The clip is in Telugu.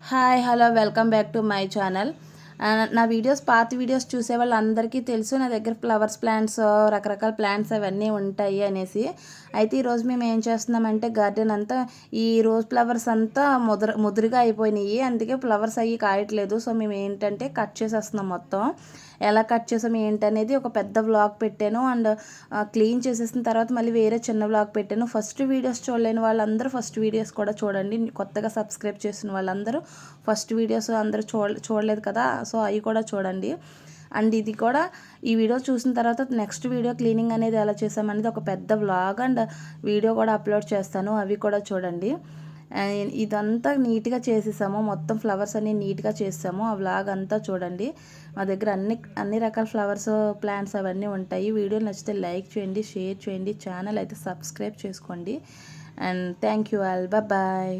Hi hello welcome back to my channel. నా పాత వీడియోస్ చూసే వాళ్ళందరికీ తెలుసు నా దగ్గర ఫ్లవర్స్ ప్లాంట్స్ రకరకాల ప్లాంట్స్ అవన్నీ ఉంటాయి అనేసి. అయితే ఈరోజు మేము ఏం చేస్తున్నామంటే గార్డెన్ అంతా ఈ రోజ్ ఫ్లవర్స్ అంతా ముదురుగా అయిపోయినాయి, అందుకే ఫ్లవర్స్ అవి కాయట్లేదు. సో మేము ఏంటంటే కట్ చేసేస్తున్నాం మొత్తం. ఎలా కట్ చేసాం ఏంటనేది ఒక పెద్ద వ్లాగ్ పెట్టాను. అండ్ క్లీన్ చేసేసిన తర్వాత మళ్ళీ వేరే చిన్న వ్లాగ్ పెట్టాను. ఫస్ట్ వీడియోస్ చూడలేని వాళ్ళందరూ ఫస్ట్ వీడియోస్ కూడా చూడండి. కొత్తగా సబ్స్క్రైబ్ చేసిన వాళ్ళందరూ ఫస్ట్ వీడియోస్ అందరూ చూడలేదు కదా, సో అవి కూడా చూడండి. అండ్ ఇది కూడా ఈ వీడియో చూసిన తర్వాత నెక్స్ట్ వీడియో క్లీనింగ్ అనేది ఎలా చేసామనేది ఒక పెద్ద వ్లాగ్ అండ్ వీడియో కూడా అప్లోడ్ చేస్తాను, అవి కూడా చూడండి. ఇదంతా నీట్గా చేసేసాము, మొత్తం ఫ్లవర్స్ అన్నీ నీట్గా చేసాము. ఆ వ్లాగ్ అంతా చూడండి. మా దగ్గర అన్ని రకాల ఫ్లవర్స్ ప్లాంట్స్ అవన్నీ ఉంటాయి. వీడియో నచ్చితే లైక్ చేయండి, షేర్ చేయండి, ఛానల్ అయితే సబ్స్క్రైబ్ చేసుకోండి. And thank you all, bye.